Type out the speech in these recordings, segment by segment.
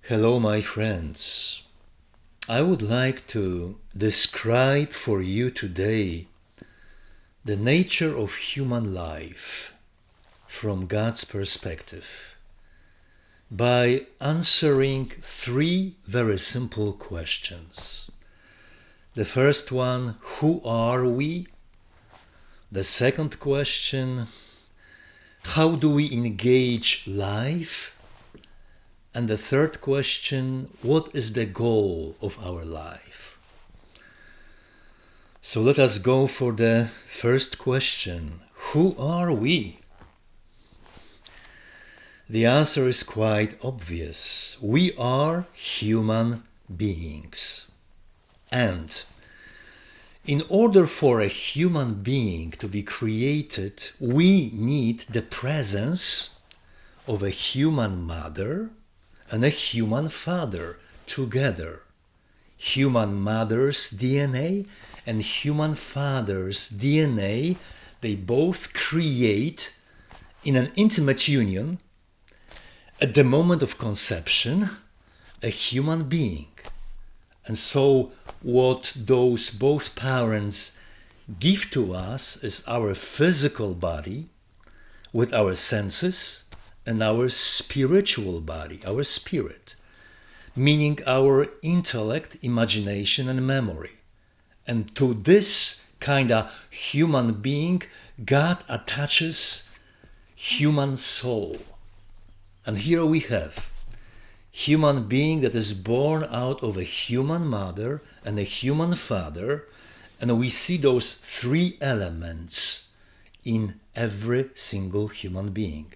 Hello, my friends. I would like to describe for you today the nature of human life from God's perspective by answering three very simple questions. The first one, who are we? The second question, how do we engage life? And the third question, what is the goal of our life? So let us go for the first question. Who are we? The answer is quite obvious. We are human beings. And in order for a human being to be created, we need the presence of a human mother and a human father together. Human mother's DNA and human father's DNA, they both create in an intimate union at the moment of conception a human being. And so what those both parents give to us is our physical body with our senses and our spiritual body, our spirit, meaning our intellect, imagination, and memory. And to this kind of human being, God attaches human soul. And here we have human being that is born out of a human mother and a human father, and we see those three elements in every single human being.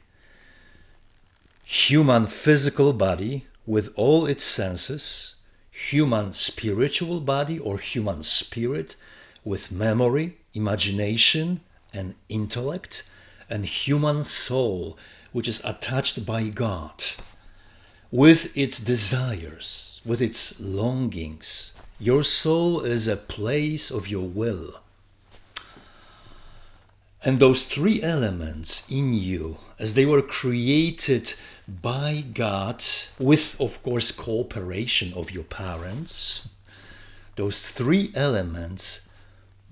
Human physical body with all its senses, human spiritual body or human spirit with memory, imagination, and intellect, and human soul, which is attached by God with its desires, with its longings. Your soul is a place of your will. And those three elements in you, as they were created by God, with, of course, cooperation of your parents, those three elements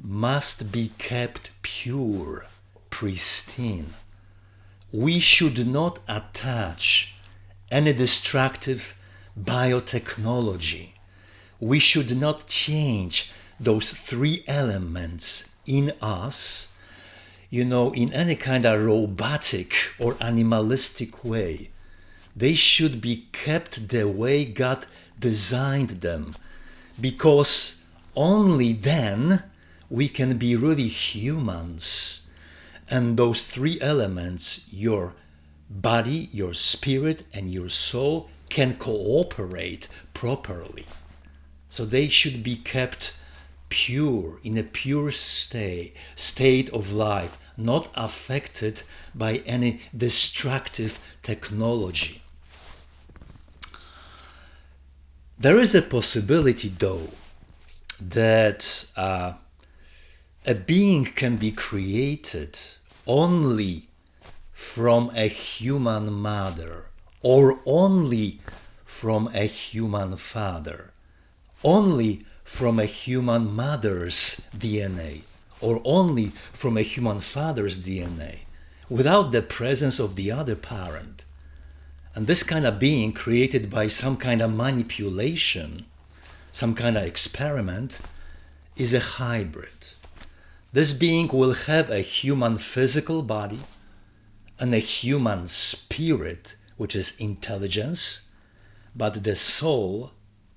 must be kept pure, pristine. We should not attach any destructive biotechnology. We should not change those three elements in us, in any kind of robotic or animalistic way. They should be kept the way God designed them, because only then we can be really humans. And those three elements, your body, your spirit, and your soul, can cooperate properly. So they should be kept pure, in a pure state of life, not affected by any destructive technology. There is a possibility, though, that a being can be created only from a human mother, or only from a human father, only from a human mother's DNA, or only from a human father's DNA, without the presence of the other parent. And this kind of being created by some kind of manipulation, some kind of experiment, is a hybrid. This being will have a human physical body and a human spirit, which is intelligence, but the soul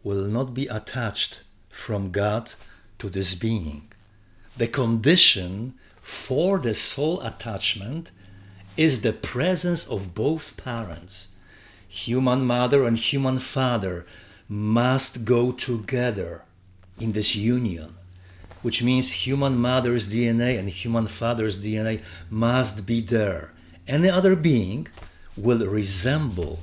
will not be attached from God to this being. The condition for the soul attachment is the presence of both parents. Human mother and human father must go together in this union, which means human mother's DNA and human father's DNA must be there. Any other being will resemble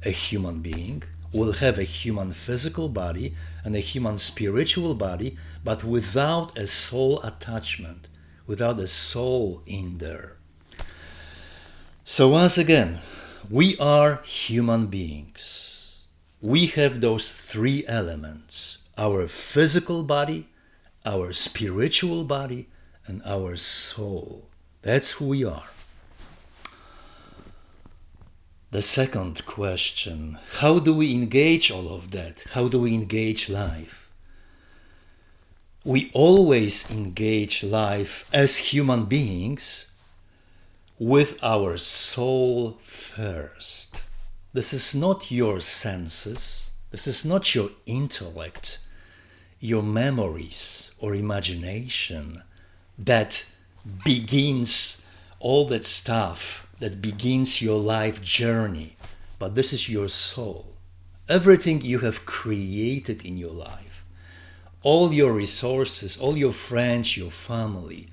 a human being, will have a human physical body and a human spiritual body, but without a soul attachment, without a soul in there. So once again, we are human beings. we have those three elements: our physical body, our spiritual body, and our soul. That's who we are. The second question: how do we engage all of that? How do we engage life? We always engage life as human beings with our soul first. This is not your senses, this is not your intellect, your memories or imagination that begins all that stuff, that begins your life journey, but this is your soul. Everything you have created in your life, all your resources, all your friends, your family,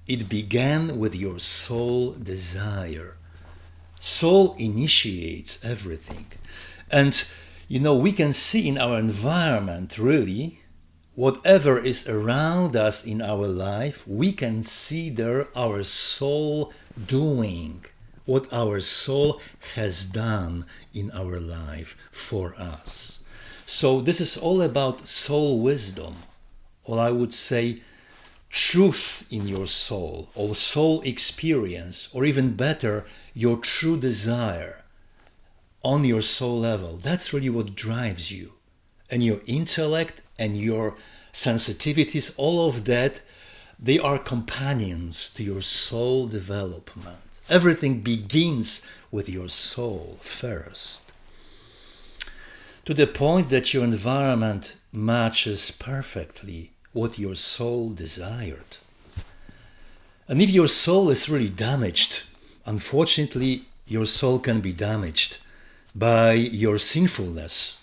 it began with your soul desire. Soul initiates everything. And we can see in our environment, really, whatever is around us in our life, we can see there our soul doing what our soul has done in our life for us. So this is all about soul wisdom, or I would say truth in your soul, or soul experience, or even better, your true desire on your soul level. That's really what drives you. And your intellect and your sensitivities, all of that, they are companions to your soul development. Everything begins with your soul first. To the point that your environment matches perfectly what your soul desired. And if your soul is really damaged, unfortunately, your soul can be damaged by your sinfulness,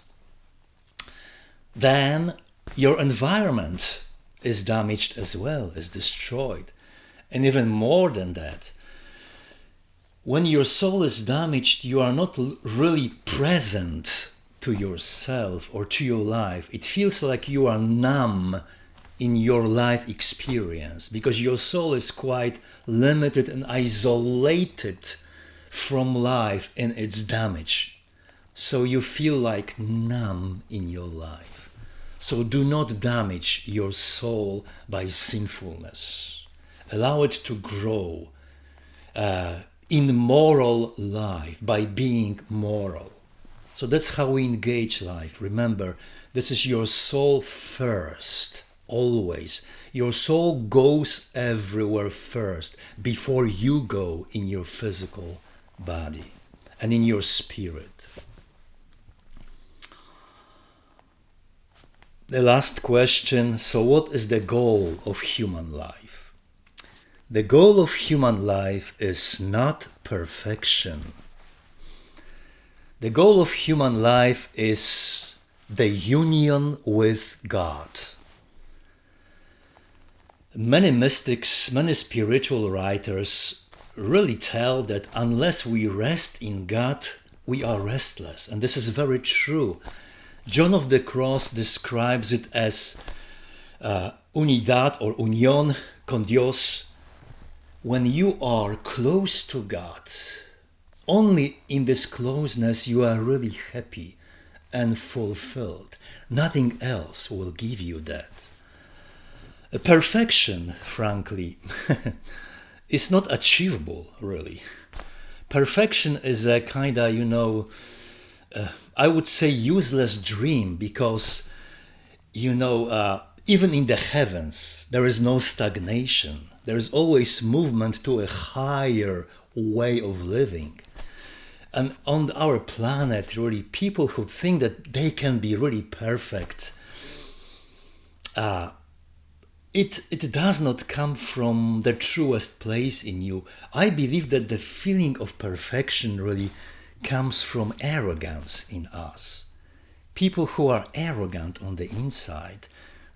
then your environment is damaged as well, is destroyed. And even more than that, when your soul is damaged, you are not really present to yourself or to your life. It feels like you are numb in your life experience because your soul is quite limited and isolated from life in its damage. So you feel like numb in your life. So do not damage your soul by sinfulness. Allow it to grow in moral life by being moral. So that's how we engage life. Remember, this is your soul first, always. Your soul goes everywhere first before you go in your physical body and in your spirit. The last question, so what is the goal of human life? The goal of human life is not perfection. The goal of human life is the union with God. Many mystics, many spiritual writers really tell that unless we rest in God, we are restless. And this is very true. John of the Cross describes it as unidad or unión con Dios. When you are close to God, only in this closeness you are really happy and fulfilled. Nothing else will give you that. Perfection, frankly, is not achievable, really. Perfection is a kind of, I would say useless dream because, even in the heavens, there is no stagnation. There is always movement to a higher way of living. And on our planet, really, people who think that they can be really perfect, it does not come from the truest place in you. I believe that the feeling of perfection really comes from arrogance in us. People who are arrogant on the inside,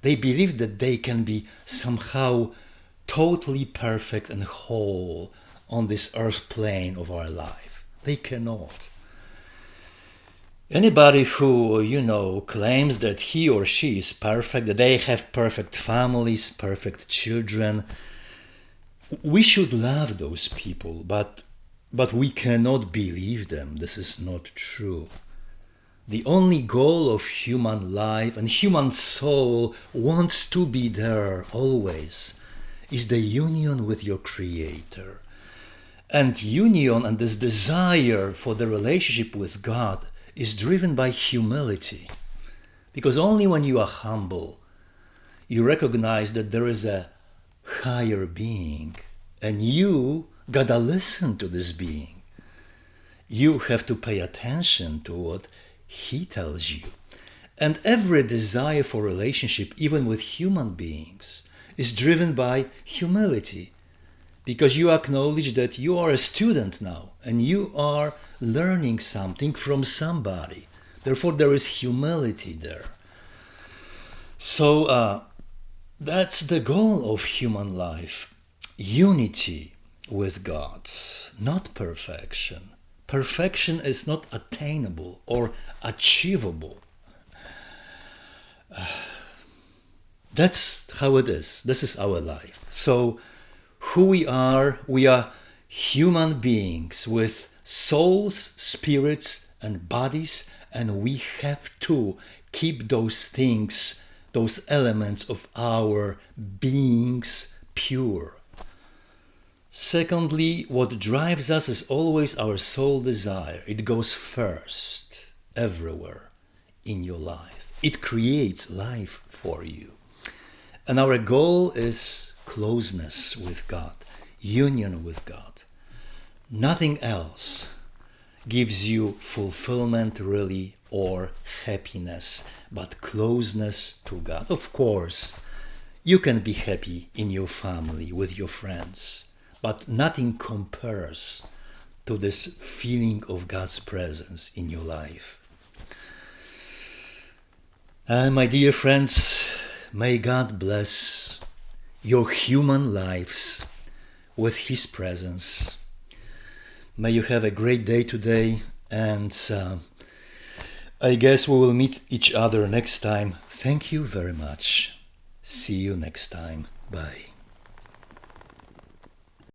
they believe that they can be somehow totally perfect and whole on this earth plane of our life. They cannot. Anybody who, claims that he or she is perfect, that they have perfect families, perfect children, we should love those people, but we cannot believe them. This is not true. the only goal of human life and human soul wants to be there always is the union with your Creator. And union and this desire for the relationship with God is driven by humility. Because only when you are humble, you recognize that there is a higher being, and you gotta listen to this being. You have to pay attention to what he tells you. And every desire for relationship, even with human beings, is driven by humility. Because you acknowledge that you are a student now, and you are learning something from somebody. Therefore, there is humility there. So that's the goal of human life. Unity with God, not perfection. Perfection is not attainable or achievable. That's how it is. This is our life. So who we are human beings with souls, spirits, and bodies, and we have to keep those things, those elements of our beings pure. Secondly, what drives us is always our soul desire. It goes first, everywhere in your life. It creates life for you. And our goal is closeness with God, union with God. Nothing else gives you fulfillment really or happiness, but closeness to God. Of course, you can be happy in your family, with your friends, but nothing compares to this feeling of God's presence in your life. And my dear friends, may God bless your human lives with His presence. May you have a great day today, and I guess we will meet each other next time. Thank you very much. See you next time. Bye.